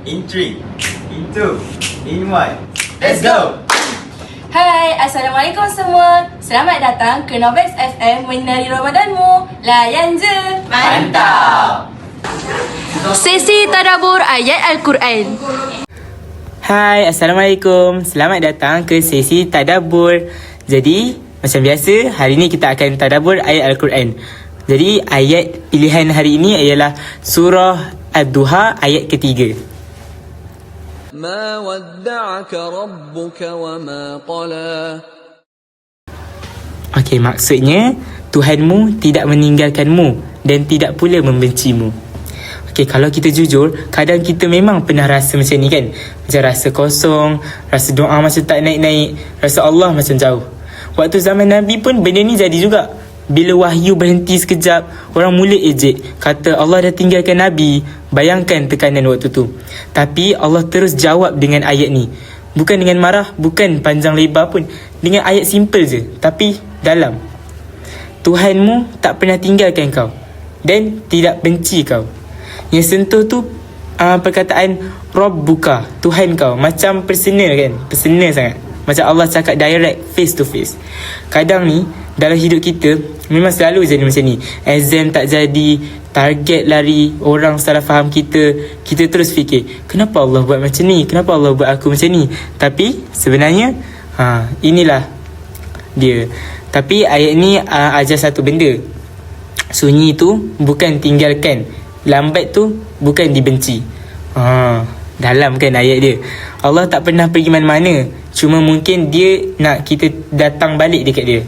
In 3, in 2, in 1. Let's go! Hai, Assalamualaikum semua. Selamat datang ke Novex FM Menari Ramadanmu. Layan je. Mantap! Sesi Tadabbur Ayat Al-Quran. Hai, Assalamualaikum. Selamat datang ke sesi Tadabbur. Jadi, macam biasa, hari ini kita akan tadabbur ayat Al-Quran. Jadi, ayat pilihan hari ini ialah Surah Ad-Duha ayat ketiga. ما ودعك ربك وما قلى. Okey, maksudnya Tuhanmu tidak meninggalkanmu dan tidak pula membencimu. Okey, kalau kita jujur, kadang kita memang pernah rasa macam ni kan? Macam rasa kosong, rasa doa macam tak naik-naik, rasa Allah macam jauh. Waktu zaman Nabi pun benda ni jadi juga. Bila wahyu berhenti sekejap, orang mula ejek, kata Allah dah tinggalkan Nabi. Bayangkan tekanan waktu tu. Tapi Allah terus jawab dengan ayat ni. Bukan dengan marah, bukan panjang lebar pun. Dengan ayat simple je, tapi dalam. Tuhanmu tak pernah tinggalkan kau dan tidak benci kau. Yang sentuh tu perkataan Rabbuka, Tuhan kau. Macam personal kan? Personal sangat. Macam Allah cakap direct, face to face. Kadang ni dalam hidup kita memang selalu jadi macam ni. Exam tak jadi, target lari, orang salah faham kita. Kita terus fikir, kenapa Allah buat macam ni? Kenapa Allah buat aku macam ni? Tapi sebenarnya inilah dia. Tapi ayat ni ajar satu benda. Sunyi tu bukan tinggalkan, lambat tu bukan dibenci. Dalam kan ayat dia. Allah tak pernah pergi mana-mana, cuma mungkin dia nak kita datang balik dekat dia.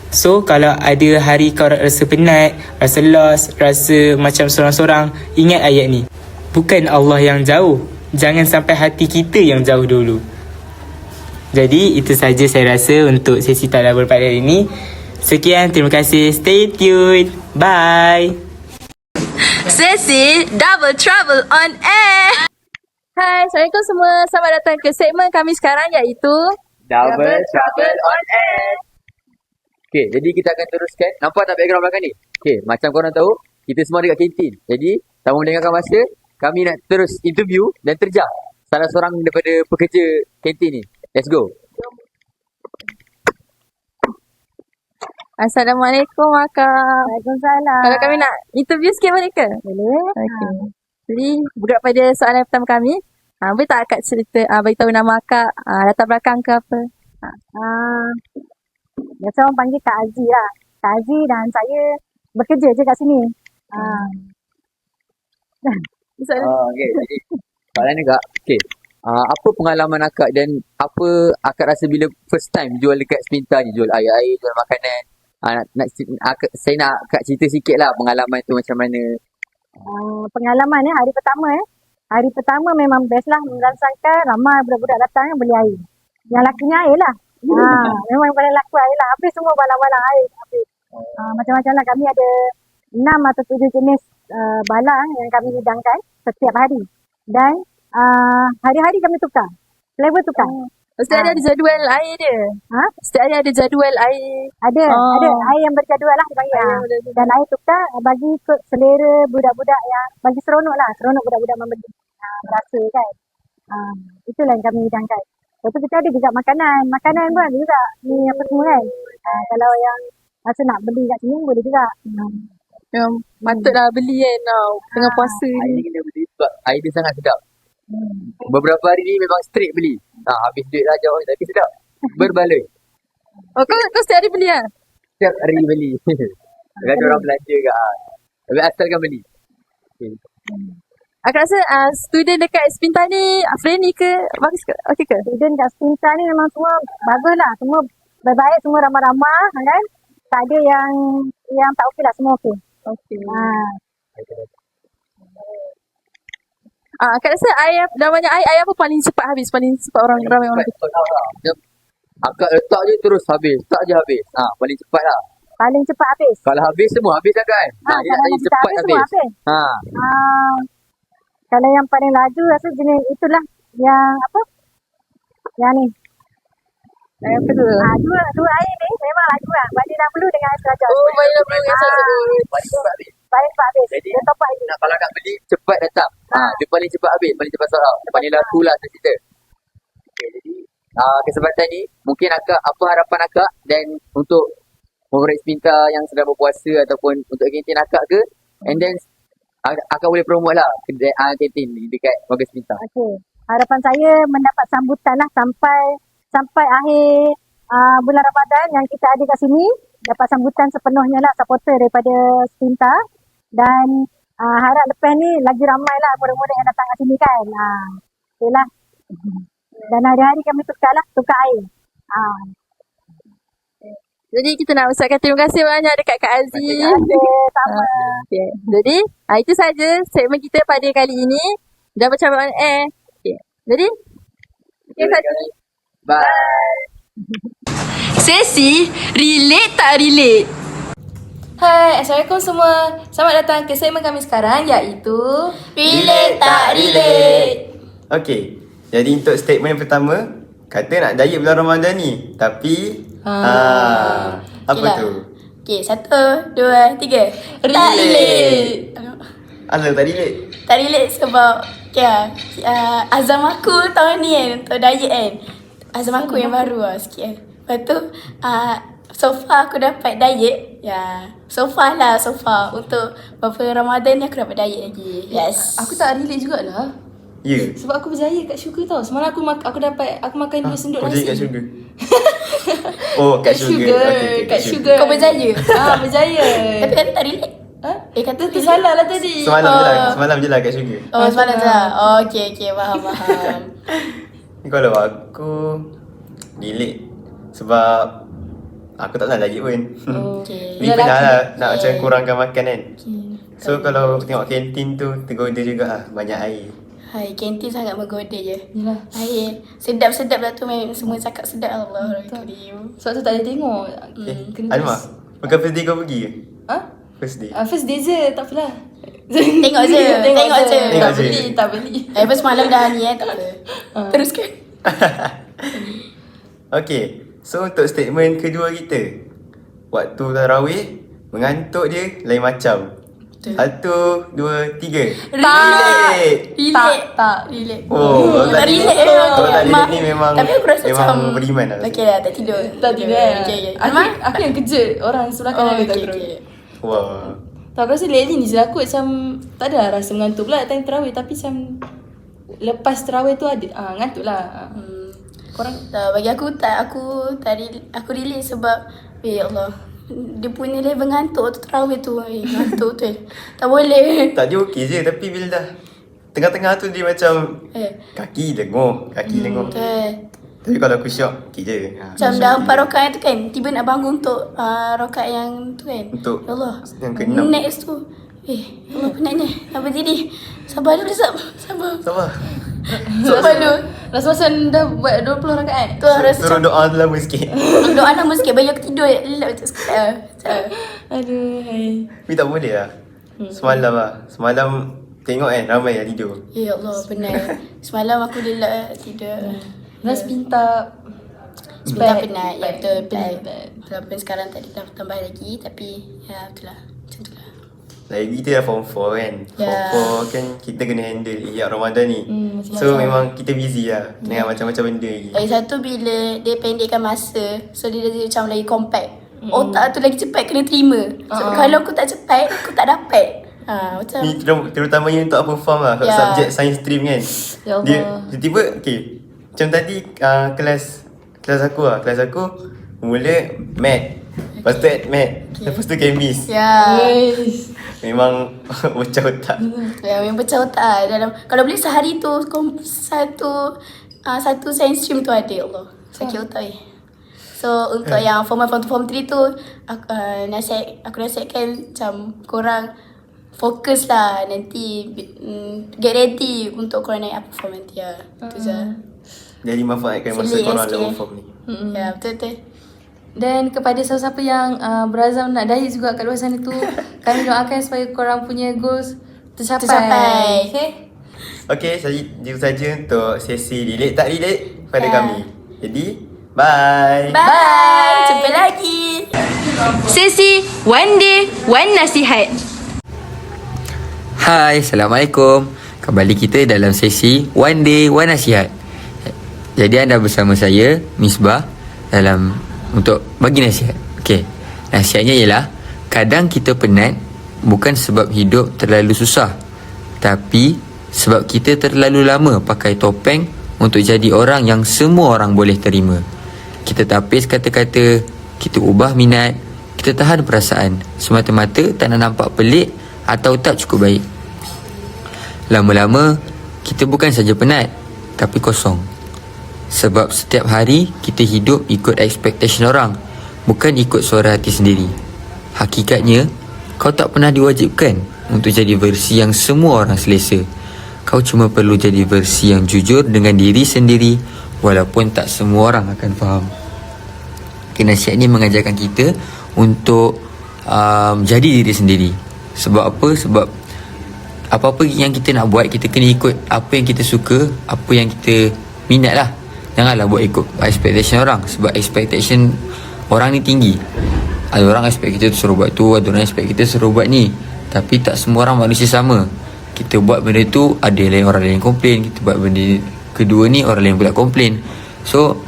So kalau ada hari kau rasa penat, rasa lost, rasa macam sorang-sorang, ingat ayat ni. Bukan Allah yang jauh, jangan sampai hati kita yang jauh dulu. Jadi itu saja saya rasa untuk sesi tadabbur pada hari ini. Sekian, terima kasih. Stay tuned. Bye. Sesi Double Trouble on Air. Hai, Assalamualaikum semua. Selamat datang ke segmen kami sekarang iaitu Double Trouble on Air. Okay, jadi kita akan teruskan. Nampak tak background belakang ni? Okay, macam korang tahu, kita semua dekat kantin. Jadi, tanpa melengahkan masa, kami nak terus interview dan terjah salah seorang daripada pekerja kantin ni. Let's go. Assalamualaikum Akak. Waalaikumsalam. Kalau kami nak interview sikit boleh ke? Boleh. Okey. Jadi bergerak pada soalan pertama kami. Boleh tak Akak cerita, beritahu nama Akak, latar belakang ke apa? Biasa orang panggil Kak Aziz lah. Kak Aziz dan saya bekerja je kat sini. Soalan. Okay, jadi soalan ni Kak. Okay. Apa pengalaman akak dan apa akak rasa bila first time jual dekat Spinta ni? Jual air-air, jual makanan. Saya nak Kak cerita sikit lah pengalaman tu macam mana. Pengalaman ni hari pertama Hari pertama memang best lah, merasakan ramai budak-budak datang beli air. Yang lakinya air lah. Memang yang paling laku air lah. Habis semua balang-balang air. Macam-macam lah. Kami ada 6 atau 7 jenis balang yang kami hidangkan setiap hari. Dan hari-hari kami tukar. Flavor tukar. Setiap hari ada jadual air dia. Setiap hari ada jadual air. Ada air yang berjadual lah dipanggil. Dan air tukar bagi ikut selera budak-budak yang bagi seronok lah. Seronok budak-budak membeli. Berasa kan. Itulah yang kami hidangkan. Lepas tu kita ada juga makanan. Makanan pun ada juga. Ni apa semua kan. Kalau yang rasa nak beli kat sini boleh juga. Patutlah beli kan tengah puasa Air ni. ni kena beli sebab air dia sangat sedap. Beberapa hari ni memang straight beli. Habis duit lah jauh tapi sedap. Berbaloi. Kau setiap hari beli lah? Setiap hari beli. Kan orang belanja ke. Tapi asalkan beli. Okay. Aku rasa student dekat Spinta ni friendly ke? Bagus ke? Okey ke? Student kat Spinta ni memang semua bagus lah. Semua baik-baik, semua ramah-ramah kan. Tak ada yang tak okey lah. Semua okey. Okey. Akak rasa air, namanya air apa paling cepat habis? Paling cepat ramai orang tu? Akak letak je terus habis. Tak je habis. Paling cepat lah. Paling cepat habis. Kalau habis semua habis agak kan? Dia nak tanya cepat semua habis. Kalau yang paling laju rasa jenis itulah. Yang apa? Yang ni. Air apa tu? Dua air ni memang laju lah. Bagi dahulu dengan air serajah. Bayi dah belum dengan saya. Paling cepat habis. Paling cepat habis. Jadi, dia top up lagi. kalau nak beli cepat datang. Dia paling cepat habis, paling cepat sold out. Paling laku lah cerita. Okay, jadi kesempatan ni mungkin akak, apa harapan akak dan untuk murid Spinta yang sedang berpuasa ataupun untuk kantin akak ke, and then akak boleh promote lah kantin dekat warga Spinta. Okey. Harapan saya mendapat sambutan lah sampai akhir bulan Ramadan yang kita ada kat sini. Dapat sambutan sepenuhnya lah supporter daripada Spinta. Dan harap lepas ni lagi ramai lah murid-murid yang datang kat sini kan. Okay lah. Dan hari-hari kami tukar air. Jadi kita nak ucapkan terima kasih banyak dekat Kak Aziz. Sama. Okay. Jadi itu saja segmen kita pada kali ini. Dah bercakap on air. Okay. Jadi terima kasih. Bye. Sesi relate tak relate. Hai, Assalamualaikum semua. Selamat datang ke segmen kami sekarang iaitu Relate tak relate. Okay, jadi untuk statement yang pertama, kata nak diet bulan Ramadan ni, tapi apa Okay lah. tu? Okay, 1, 2, 3. Tak relate. Asal tak relate? Tak relate sebab azam aku tahun ni kan untuk diet kan. Azam aku yang baru lah sikit kan. Lepas tu so far aku dapat diet. So far untuk beberapa Ramadan ni aku dapat diet lagi. Yes. Aku tak relate jugalah. Ya. Sebab aku berjaya kat syurga tau. Semalam aku makan 2 sendok Kau nasi. jadi kat syurga? Oh, kat syurga. Okay, kat syurga. Kau berjaya. Berjaya. Tapi kata tak relate. Kata tu salah lah tadi. Semalam je lah kat syurga. Oh, semalam je lah. Oh, okay, faham. Kalau aku relate sebab aku tak nak lagi pun. Okay. Ni pernah lah nak macam kurangkan makan kan. So kalau tengok kantin tu tergoda juga lah, banyak air. Hai, kantin sangat menggoda je. Yelah. Air sedap-sedap lah tu memang semua cakap sedap. Allahuakbar. Sebab tu tak boleh tengok. Kena Alma, bukan first day kau pergi ke? First day. First day je, tak apalah. Tengok je. Tengok je. Tak beli. Lepas semalam dah ni tak apa. Teruskan. Okay, so untuk statement kedua kita, waktu tarawih mengantuk dia lain macam. 1, 2, 3. Relate. Oh, tak relate kalau tak relate ni memang tapi aku rasa memang macam beriman lah. okey lah, tak tidur. Okay. Aku yang kejut orang sebelah kanan dia tak tahu. Wah. Tak, aku rasa lately ni je aku macam tak ada rasa mengantuk pula time tarawih, tapi macam lepas tarawih tu ada ngantuk lah. Korang bagi aku aku relate sebab ya Allah, dia punya level ngantuk tu tarawih tu. Ngantuk tu. Tak boleh. Tak, dia okey je, tapi bila dah tengah-tengah tu dia macam kaki lenguh. Betul. Tapi kalau aku syok, okey je. Macam dah 4 rakaat tu kan, tiba nak bangun untuk rakaat yang tu kan. Untuk Ya Allah. yang ke-6. Next tu. Ya Allah penatnya. Nak berdiri. Sabar dulu Sabar. Sabar. Sabar dulu. Rasa macam dah buat 20 rakaat. Tu rasa Suruh doa lama sikit. doa lama sikit bagi aku tidur. Lelap macam sekejap. Aduh, hai. Tapi tak boleh lah. Semalam lah. Semalam tengok kan ramai yang tidur. Ya Allah benar. Semalam aku lelap tidur. Ras pinta Sebentar penat. Ya betul. Walaupun sekarang tak ada tambah lagi. Tapi ya betul lah. Macam tu lah. Lagi kita dah form 4 kan. Ya. Form 4 kan kita kena handle Ihya Ramadan ni. So memang kita busy lah dengan macam-macam benda lagi. Lagi satu bila dia pendekkan masa, so dia macam lagi compact. Otak tu lagi cepat kena terima. So, kalau aku tak cepat, aku tak dapat. Macam Ni terutamanya untuk apa form lah. Ya. Subjek science stream kan. Ya Allah. Dia tiba-tiba okay. Macam tadi kelas aku mula math. Lepas tu math. Lepas tu chemist. ya. Yes. Memang pecah otak. Ya, memang pecah otak lah. Dalam kalau boleh sehari tu satu science stream tu ada. Allah, sakit otak So untuk yang form 1, form 2, form 3 tu aku nasihatkan macam korang fokus lah nanti, get ready untuk korang naik apa form nanti lah. Itu je. Jadi manfaatkan masa Selit korang sikit. dalam form ni. Ya betul. Dan kepada siapa-siapa yang berazam nak diet juga kat luar sana tu, kami doakan supaya korang punya goals tercapai. Okay? Okay, itu saja untuk sesi relate tak relate pada Ya. kami. Jadi, bye. Bye. Jumpa lagi. Sesi One Day One Nasihat. Hai, Assalamualaikum. Kembali kita dalam sesi One Day One Nasihat. Jadi anda bersama saya, Misbah, dalam untuk bagi nasihat. Okey. Nasihatnya ialah, kadang kita penat bukan sebab hidup terlalu susah, tapi sebab kita terlalu lama pakai topeng untuk jadi orang yang semua orang boleh terima. Kita tapis kata-kata, kita ubah minat, kita tahan perasaan semata-mata tak nak nampak pelik atau tak cukup baik. Lama-lama kita bukan saja penat, tapi kosong. Sebab setiap hari kita hidup ikut expectation orang, bukan ikut suara hati sendiri. Hakikatnya, kau tak pernah diwajibkan untuk jadi versi yang semua orang selesa. Kau cuma perlu jadi versi yang jujur dengan diri sendiri, walaupun tak semua orang akan faham. Nasihat ni mengajarkan kita untuk jadi diri sendiri. Sebab apa? Sebab apa-apa yang kita nak buat, kita kena ikut apa yang kita suka, apa yang kita minat lah. Janganlah buat ikut expectation orang. Sebab expectation orang ni tinggi. Ada orang expect kita suruh buat tu, ada orang expect kita suruh buat ni. Tapi tak semua orang manusia sama. Kita buat benda tu, ada lain orang lain komplain. Kita buat benda kedua ni, orang lain pula komplain. So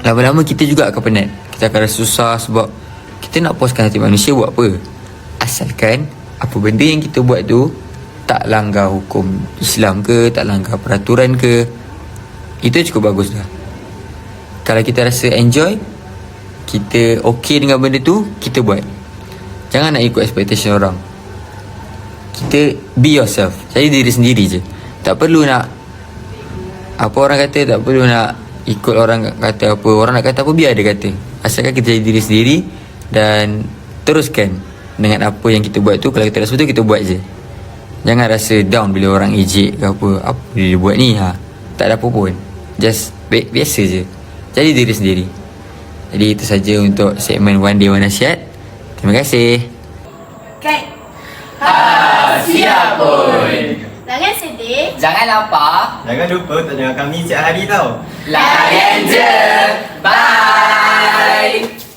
lama-lama kita juga akan penat. Kita akan rasa susah sebab kita nak puaskan hati manusia buat apa? Asalkan apa benda yang kita buat tu tak langgar hukum Islam ke, tak langgar peraturan ke, itu cukup bagus dah. Kalau kita rasa enjoy, kita okay dengan benda tu, kita buat. Jangan nak ikut expectation orang. Kita be yourself. Jadi diri sendiri je. Tak perlu nak apa orang kata, tak perlu nak ikut orang kata apa. Orang nak kata apa, biar dia kata. Asalkan kita jadi diri sendiri dan teruskan dengan apa yang kita buat tu. Kalau kita rasa betul, kita buat je. Jangan rasa down bila orang ejek ke apa. Apa dia buat ni? Tak ada apa pun. Just biasa je. Jadi diri sendiri. Jadi itu saja untuk segmen One Day One Nasihat. Terima kasih. Kan? Siap pun. Jangan sedih. Jangan lapar. Jangan lupa untuk dengar kami setiap hari tau. Layan je. Bye.